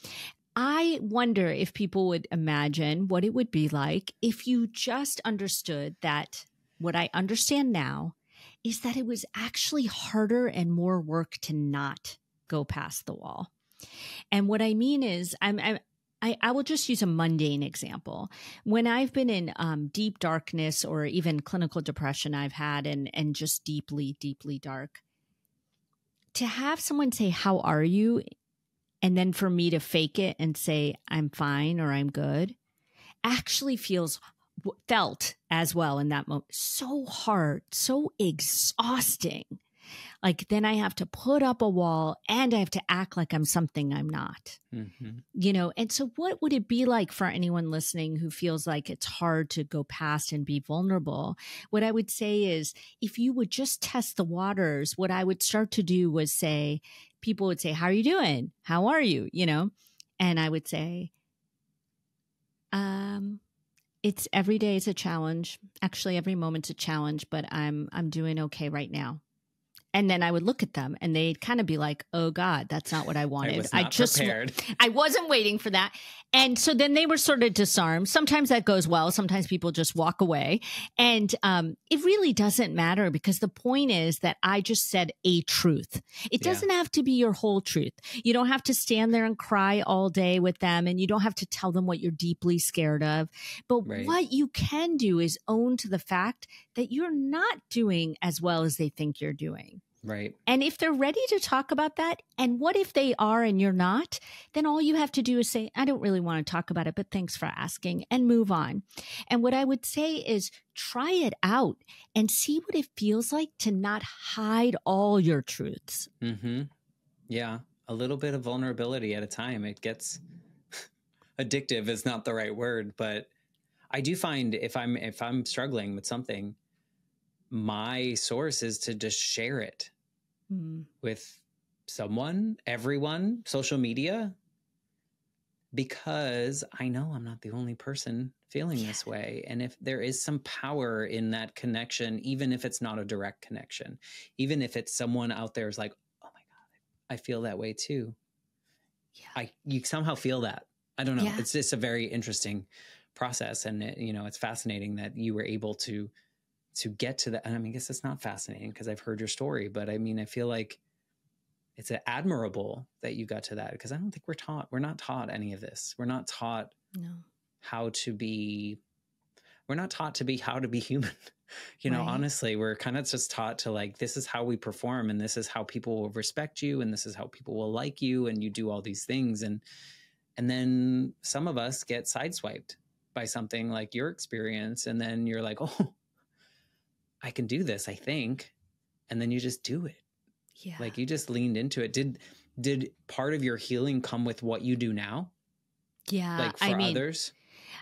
I wonder if people would imagine what it would be like if you just understood that what I understand now is that it was actually harder and more work to not go past the wall. And what I mean is I will just use a mundane example. When I've been in deep darkness or even clinical depression I've had and just deeply, deeply dark, to have someone say, how are you? And then for me to fake it and say, I'm fine or I'm good, actually felt as well in that moment. So hard, so exhausting. Like then I have to put up a wall and I have to act like I'm something I'm not, and so what would it be like for anyone listening who feels like it's hard to go past and be vulnerable? What I would say is if you would just test the waters, what I would start to do was say, people would say, how are you doing? How are you? And I would say, it's every day is a challenge. Actually, every moment's a challenge, but I'm doing okay right now. And then I would look at them and they'd kind of be like, oh God, that's not what I wanted. I was not prepared. I wasn't waiting for that. And so then they were sort of disarmed. Sometimes that goes well. Sometimes people just walk away. And it really doesn't matter because the point is that I just said a truth. It doesn't have to be your whole truth. You don't have to stand there and cry all day with them. And you don't have to tell them what you're deeply scared of. But what you can do is own to the fact that you're not doing as well as they think you're doing. Right. And if they're ready to talk about that, and what if they are and you're not, then all you have to do is say, I don't really want to talk about it, but thanks for asking, and move on. And what I would say is try it out and see what it feels like to not hide all your truths. Yeah. A little bit of vulnerability at a time. It gets addictive is not the right word, but I do find if I'm struggling with something, my source is to just share it with someone, everyone, social media, because I know I'm not the only person feeling this way. And if there is some power in that connection, even if it's not a direct connection, even if it's someone out there is like, oh my God, I feel that way too. Yeah. You somehow feel that. I don't know. Yeah. It's just a very interesting process. And it's fascinating that you were able to get to that. And I mean, I guess it's not fascinating because I've heard your story, but I mean, I feel like it's admirable that you got to that because I don't think we're not taught any of this. We're not taught how to be human. Honestly, we're kind of just taught to like, this is how we perform and this is how people will respect you. And this is how people will like you. And you do all these things. And then some of us get sideswiped by something like your experience. And then you're like, oh, I can do this, I think. And then you just do it. Yeah. Like you just leaned into it. Did part of your healing come with what you do now? Yeah. Like for others?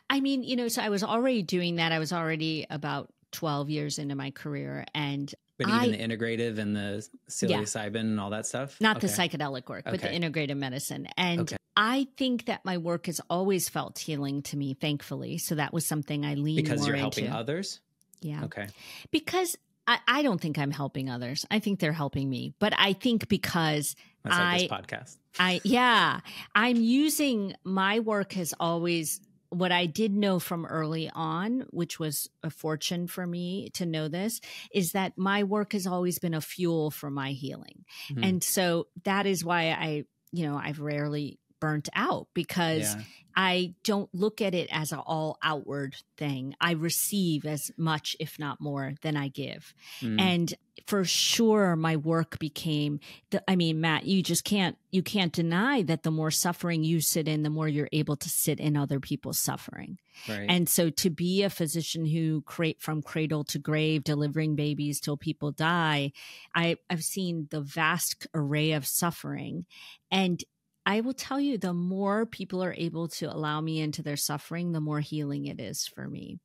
I mean, so I was already doing that. I was already about 12 years into my career. But even the integrative and the psilocybin and all that stuff? Not the psychedelic work, but the integrative medicine. And I think that my work has always felt healing to me, thankfully. So that was something I leaned more into. Because you're helping others? Yeah. Okay. Because I don't think I'm helping others. I think they're helping me. But I think because that's like this podcast. I'm using my work has always what I did know from early on, which was a fortune for me to know this, is that my work has always been a fuel for my healing. And so that is why I've rarely burnt out because Yeah. I don't look at it as an all outward thing. I receive as much, if not more, than I give. And for sure, my work became Matt, you can't deny that the more suffering you sit in, the more you're able to sit in other people's suffering. Right. And so to be a physician who from cradle to grave, delivering babies till people die, I've seen the vast array of suffering. And I will tell you, the more people are able to allow me into their suffering, the more healing it is for me.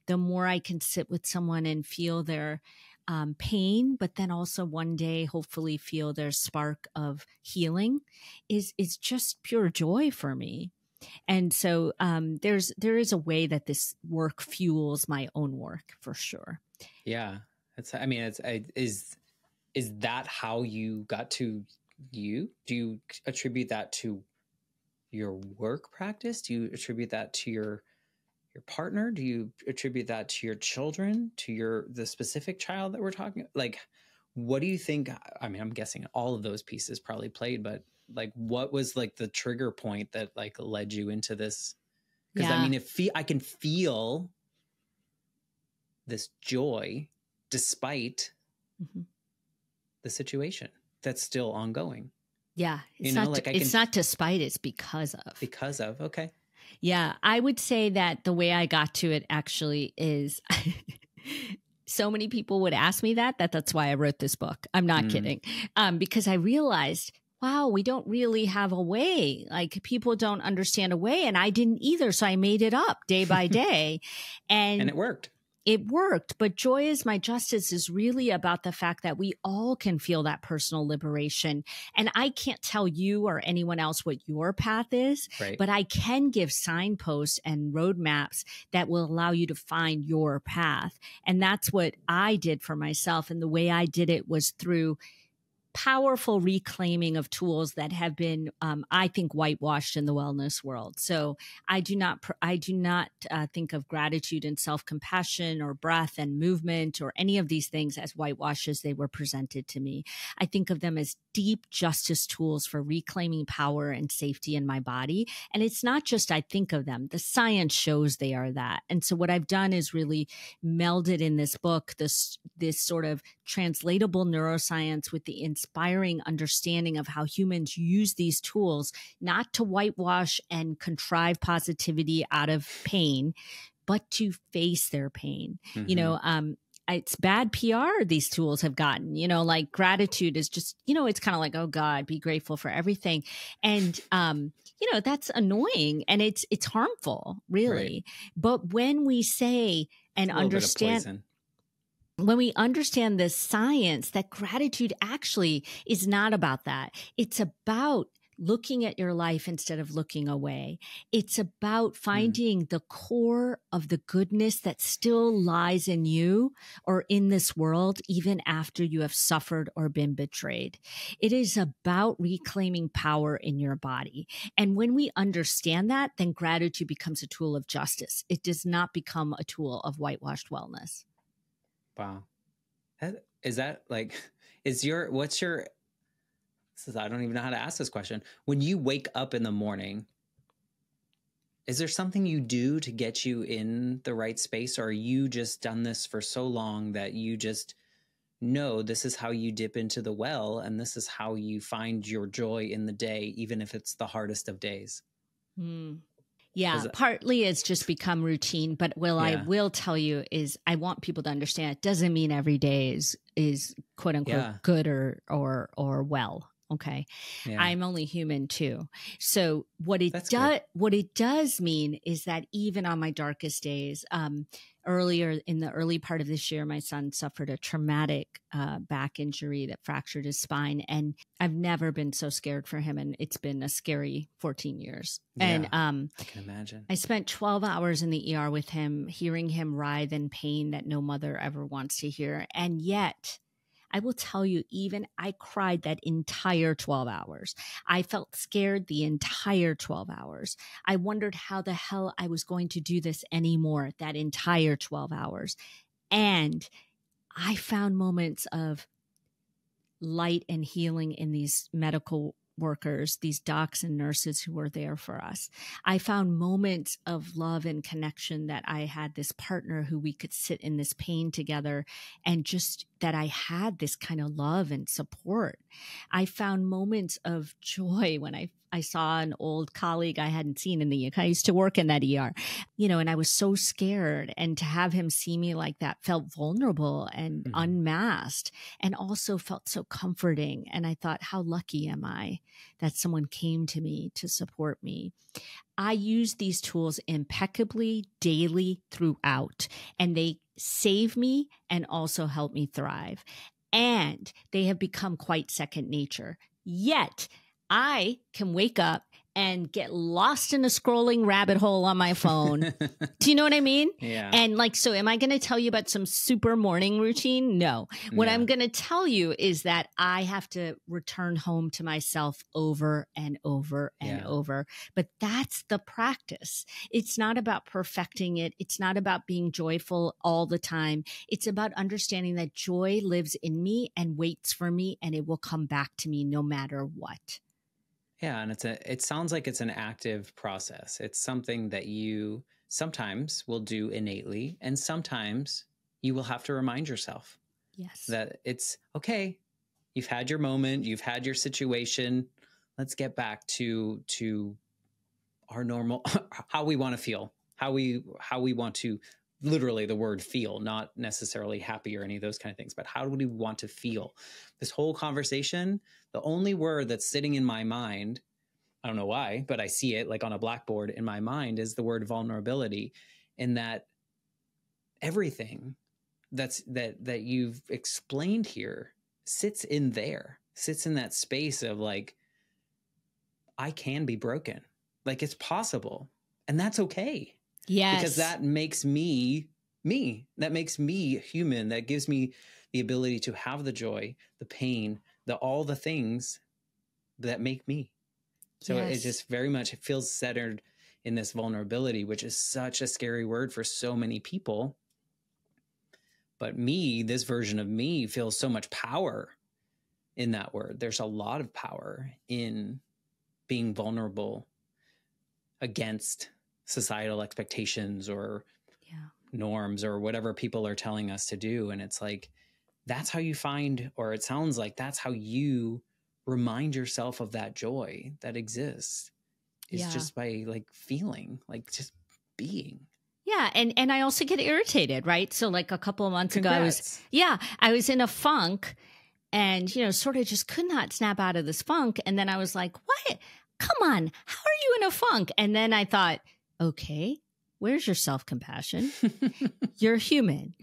The more I can sit with someone and feel their pain, but then also one day hopefully feel their spark of healing is just pure joy for me. And so there is a way that this work fuels my own work for sure. Yeah. Is that how you got to you? Do you attribute that to your work practice? Do you attribute that to your partner? Do you attribute that to your children, to the specific child that we're talking? Like, what do you think? I mean, I'm guessing all of those pieces probably played, but like, what was like the trigger point that like led you into this? Because I mean, I can feel this joy despite the situation that's still ongoing. Yeah. It's not despite, it's because of. Because of, okay. Yeah. I would say that the way I got to it actually is so many people would ask me that's why I wrote this book. I'm not kidding. Because I realized, wow, we don't really have a way. Like people don't understand a way. And I didn't either. So I made it up day by day. And it worked. It worked. But Joy is My Justice is really about the fact that we all can feel that personal liberation. And I can't tell you or anyone else what your path is, right, but I can give signposts and roadmaps that will allow you to find your path. And that's what I did for myself. And the way I did it was through powerful reclaiming of tools that have been, I think, whitewashed in the wellness world. So I do not think of gratitude and self-compassion or breath and movement or any of these things as whitewash as they were presented to me. I think of them as deep justice tools for reclaiming power and safety in my body. And it's not just I think of them. The science shows they are that. And so what I've done is really melded in this book this sort of translatable neuroscience with the inspiring understanding of how humans use these tools not to whitewash and contrive positivity out of pain, but to face their pain. You know, it's bad PR these tools have gotten, you know, like gratitude is just, you know, it's kind of like, oh God, be grateful for everything. And, you know, that's annoying and it's harmful, really. Right. But when we say and understand, when we understand the science that gratitude actually is not about that, it's about looking at your life instead of looking away. It's about finding the core of the goodness that still lies in you or in this world, even after you have suffered or been betrayed. It is about reclaiming power in your body. And when we understand that, then gratitude becomes a tool of justice. It does not become a tool of whitewashed wellness. Wow. Is that like, I don't even know how to ask this question. When you wake up in the morning, is there something you do to get you in the right space? Or are you just done this for so long that you just know this is how you dip into the well and this is how you find your joy in the day, even if it's the hardest of days? Yeah, partly it's just become routine, but I will tell you is I want people to understand it doesn't mean every day is quote unquote good or well. Okay. Yeah. I'm only human too. So what it does mean is that even on my darkest days, earlier in the early part of this year, my son suffered a traumatic back injury that fractured his spine. And I've never been so scared for him. And it's been a scary 14 years. Yeah, and I can imagine. I spent 12 hours in the ER with him, hearing him writhe in pain that no mother ever wants to hear. And yet, I will tell you, even I cried that entire 12 hours. I felt scared the entire 12 hours. I wondered how the hell I was going to do this anymore that entire 12 hours. And I found moments of light and healing in these medical workers, these docs and nurses who were there for us. I found moments of love and connection that I had this partner who we could sit in this pain together, and just that I had this kind of love and support. I found moments of joy when I saw an old colleague I hadn't seen in the ER. I used to work in that ER, and I was so scared. And to have him see me like that felt vulnerable and unmasked, and also felt so comforting. And I thought, how lucky am I that someone came to me to support me? I use these tools impeccably daily throughout, and they save me and also help me thrive. And they have become quite second nature. Yet I can wake up and get lost in a scrolling rabbit hole on my phone. Do you know what I mean? Yeah. And so am I going to tell you about some super morning routine? No. What I'm going to tell you is that I have to return home to myself over and over and over. But that's the practice. It's not about perfecting it. It's not about being joyful all the time. It's about understanding that joy lives in me and waits for me, and it will come back to me no matter what. Yeah. And it sounds like it's an active process. It's something that you sometimes will do innately, and sometimes you will have to remind yourself that it's okay. You've had your moment. You've had your situation. Let's get back to our normal, how we want to feel, how we want to, literally the word feel, not necessarily happy or any of those kind of things, but how do we want to feel? This whole conversation, the only word that's sitting in my mind, I don't know why, but I see it like on a blackboard in my mind, is the word vulnerability. In that everything that you've explained here sits in that space of like, I can be broken. Like, it's possible, and that's okay. Yes. Because that makes me. That makes me human. That gives me the ability to have the joy, the pain, all the things that make me. So it just very much, it feels centered in this vulnerability, which is such a scary word for so many people. But this version of me feels so much power in that word. There's a lot of power in being vulnerable against societal expectations or norms or whatever people are telling us to do. And it's like, that's how you find, or it sounds like that's how you remind yourself of that joy that exists, is just by like feeling, like just being. Yeah. And I also get irritated, right? So like a couple of months ago, I was in a funk and, sort of just could not snap out of this funk. And then I was like, what? Come on. How are you in a funk? And then I thought, okay, where's your self-compassion? You're human.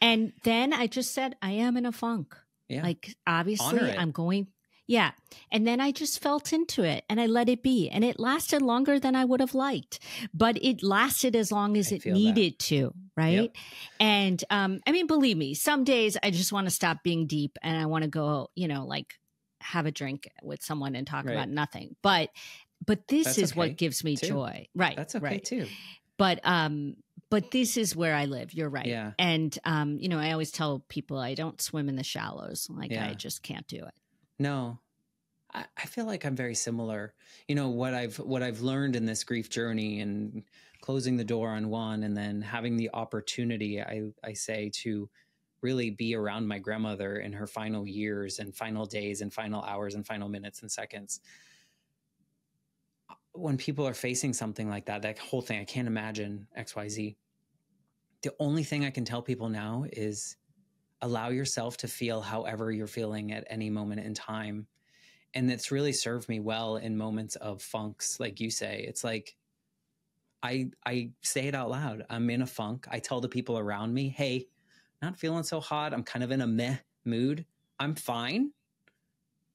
And then I just said, I am in a funk. Yeah. Like, obviously I'm going. Yeah. And then I just felt into it and I let it be. And it lasted longer than I would have liked, but it lasted as long as it needed to. Right. Yep. And, I mean, believe me, some days I just want to stop being deep and I want to go, like have a drink with someone and talk about nothing. But this is what gives me joy. Right. That's okay too. But this is where I live. You're right. Yeah. And, I always tell people I don't swim in the shallows. Like I just can't do it. No, I feel like I'm very similar. What I've learned in this grief journey, and closing the door on one, and then having the opportunity, I say, to really be around my grandmother in her final years and final days and final hours and final minutes and seconds. When people are facing something like that whole thing, I can't imagine XYZ. The only thing I can tell people now is allow yourself to feel however you're feeling at any moment in time. And it's really served me well in moments of funks. Like you say, it's like, I say it out loud. I'm in a funk. I tell the people around me, hey, not feeling so hot. I'm kind of in a meh mood. I'm fine,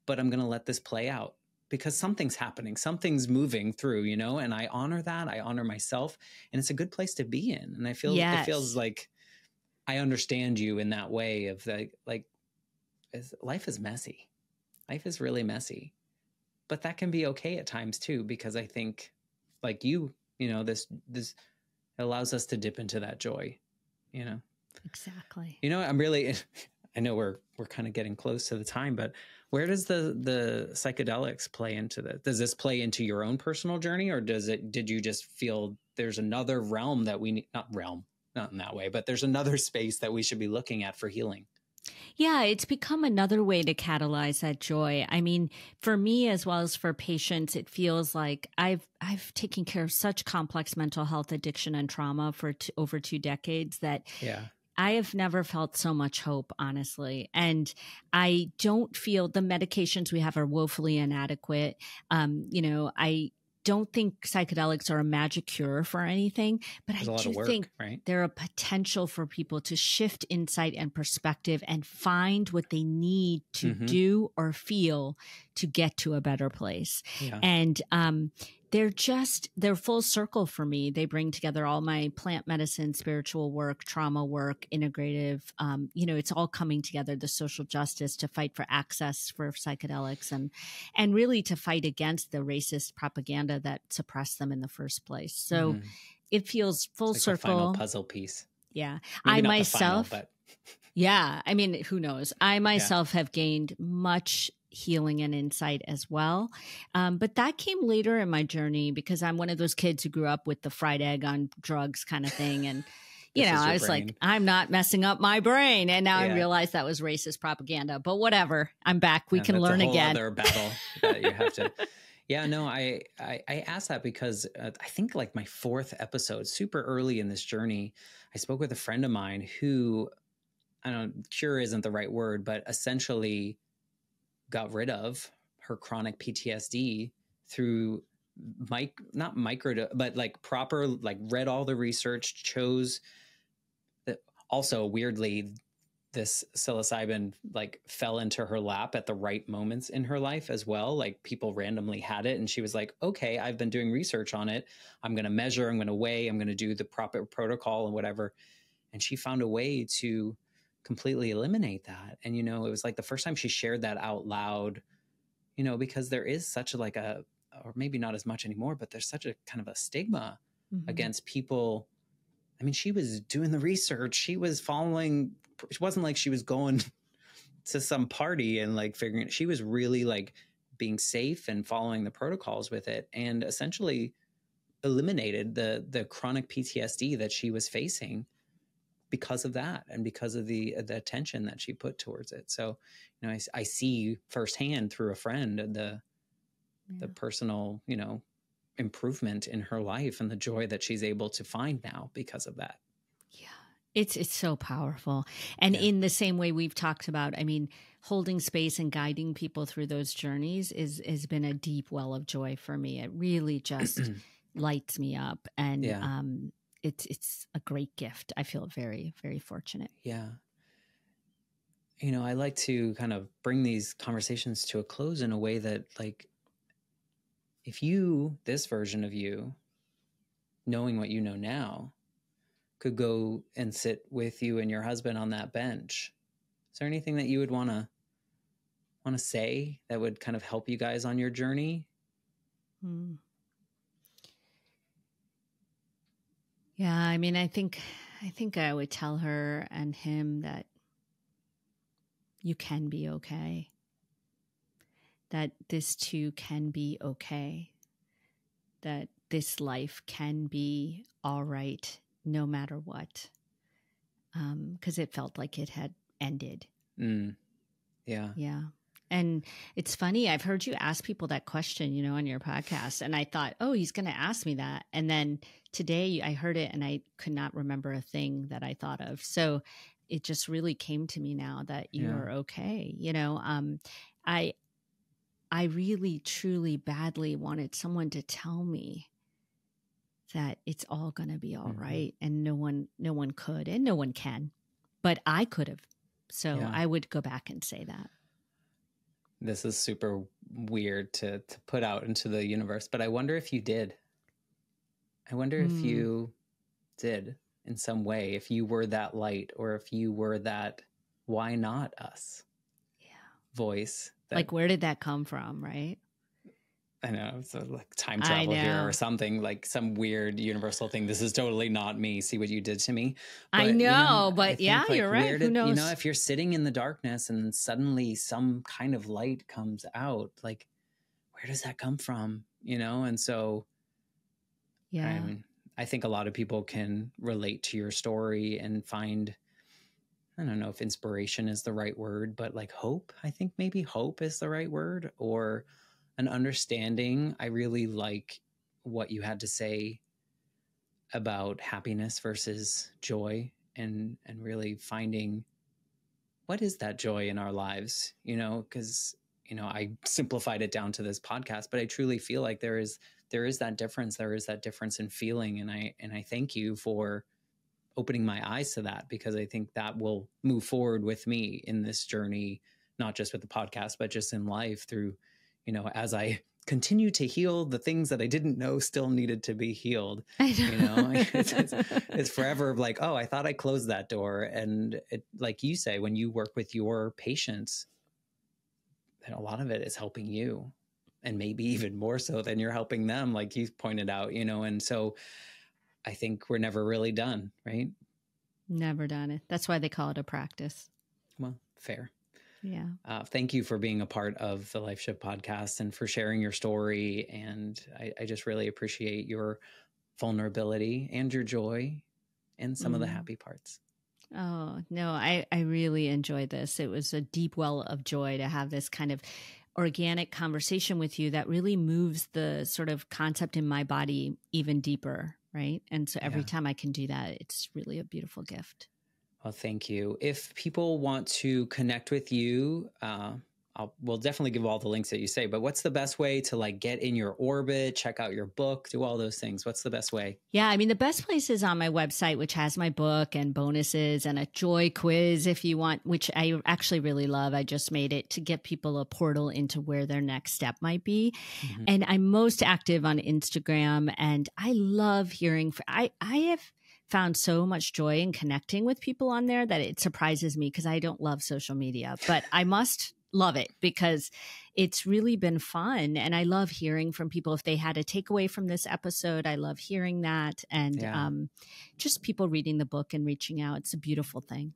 but I'm going to let this play out because something's happening. Something's moving through, and I honor that. I honor myself, and it's a good place to be in. And I feel, it feels like I understand you in that way of like life is messy. Life is really messy, but that can be okay at times too, because I think like this allows us to dip into that joy, Exactly. I'm really, I know we're kind of getting close to the time, but Where does the psychedelics play into this? Does this play into your own personal journey, or did you just feel there's another realm that we need, not in that way, but there's another space that we should be looking at for healing? Yeah, it's become another way to catalyze that joy. I mean, for me as well as for patients, it feels like I've taken care of such complex mental health, addiction, and trauma for over 2 decades that I have never felt so much hope, honestly. And I don't feel the medications we have are woefully inadequate. I don't think psychedelics are a magic cure for anything, but I do think they're a potential for people to shift insight and perspective and find what they need to do or feel to get to a better place. Yeah. And they're full circle for me. They bring together all my plant medicine, spiritual work, trauma work, integrative. It's all coming together, the social justice to fight for access for psychedelics and really to fight against the racist propaganda that suppressed them in the first place. So it feels full circle. A final puzzle piece. Yeah. Maybe I myself, the final, but yeah. I mean, who knows? I myself have gained much healing and insight as well. But that came later in my journey because I'm one of those kids who grew up with the fried egg on drugs kind of thing. And, I was like, I'm not messing up my brain. And now I realized that was racist propaganda, but whatever. I'm back. We can learn again. Another battle that you have to. Yeah, no, I asked that because I think like my 4th episode, super early in this journey, I spoke with a friend of mine who, cure isn't the right word, but essentially got rid of her chronic PTSD through proper, read all the research, chose that. Also, weirdly, this psilocybin fell into her lap at the right moments in her life as well. Like people randomly had it and she was like, okay, I've been doing research on it. I'm going to measure, I'm going to weigh, I'm going to do the proper protocol and whatever. And she found a way to completely eliminate that. And, it was like the first time she shared that out loud, because there is such or maybe not as much anymore, but there's such a kind of a stigma against people. I mean, she was doing the research. She was following, it wasn't like she was going to some party and figuring it. She was really being safe and following the protocols with it, and essentially eliminated the chronic PTSD that she was facing because of that and because of the attention that she put towards it. So, I see firsthand through a friend the personal, improvement in her life and the joy that she's able to find now because of that. Yeah. It's so powerful. And in the same way we've talked about, I mean, holding space and guiding people through those journeys has been a deep well of joy for me. It really just lights me up. And it's a great gift. I feel very, very fortunate. Yeah. I like to kind of bring these conversations to a close in a way that if this version of you, knowing what you know now, could go and sit with you and your husband on that bench, is there anything that you would want to say that would kind of help you guys on your journey? Yeah, I mean, I think I would tell her and him that you can be okay. That this too can be okay. That this life can be all right no matter what. Because it felt like it had ended. Yeah. Yeah. And it's funny, I've heard you ask people that question, on your podcast. And I thought, oh, he's going to ask me that. And then today I heard it and I could not remember a thing that I thought of. So it just really came to me now that you are okay. I really, truly, badly wanted someone to tell me that it's all going to be all right. And no one could, and no one can, but I could have. So I would go back and say that. This is super weird to put out into the universe, but I wonder if you did. I wonder if you did in some way, if you were that light or if you were that why not us voice. Where did that come from, right? I know, it's like time travel here or something, like some weird universal thing. This is totally not me. See what you did to me. But, I know, but I think, yeah, like, you're right. Who knows? You know, if you're sitting in the darkness and suddenly some kind of light comes out, like, where does that come from? You know? And so, yeah, I mean, I think a lot of people can relate to your story and find, I don't know if inspiration is the right word, but like hope. I think maybe hope is the right word, or an understanding. I really like what you had to say about happiness versus joy, and really finding what is that joy in our lives, you know, because, you know, I simplified it down to this podcast, but I truly feel like there is that difference. There is that difference in feeling. And I thank you for opening my eyes to that, because I think that will move forward with me in this journey, not just with the podcast, but just in life through, you know, as I continue to heal the things that I didn't know still needed to be healed. You know, it's forever like, oh, I thought I closed that door. And it, like you say, when you work with your patients, a lot of it is helping you, and maybe even more so than you're helping them, like you pointed out, you know. And so I think we're never really done, right? Never done it. That's why they call it a practice. Well, fair. Yeah. Thank you for being a part of the Life Shift podcast and for sharing your story. And I just really appreciate your vulnerability and your joy and some of the happy parts. Oh, no, I really enjoyed this. It was a deep well of joy to have this kind of organic conversation with you that really moves the sort of concept in my body even deeper, right? And so every time I can do that, it's really a beautiful gift. Well, thank you. If people want to connect with you, we'll definitely give all the links that you say, but what's the best way to like get in your orbit, check out your book, do all those things? What's the best way? Yeah, I mean, the best place is on my website, which has my book and bonuses and a joy quiz if you want, which I actually really love. I just made it to get people a portal into where their next step might be. Mm-hmm. And I'm most active on Instagram, and I love hearing. I have found so much joy in connecting with people on there that it surprises me, because I don't love social media, but I must love it because it's really been fun. And I love hearing from people if they had a takeaway from this episode. I love hearing that. And just people reading the book and reaching out. It's a beautiful thing.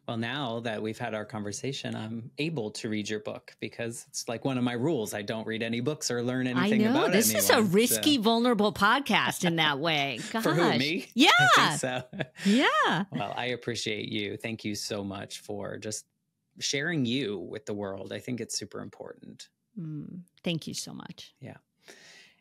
Well, now that we've had our conversation, I'm able to read your book, because it's like one of my rules. I don't read any books or learn anything about it. This is a risky, vulnerable podcast in that way. Gosh. For who, me? Yeah. I think so. Yeah. Well, I appreciate you. Thank you so much for just sharing you with the world. I think it's super important. Thank you so much. Yeah.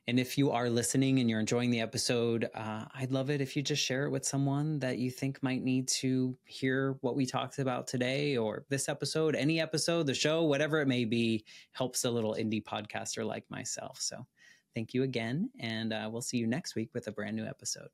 And if you are listening and you're enjoying the episode, I'd love it if you just share it with someone that you think might need to hear what we talked about today, or this episode, any episode, the show, whatever it may be, helps a little indie podcaster like myself. So thank you again. And we'll see you next week with a brand new episode.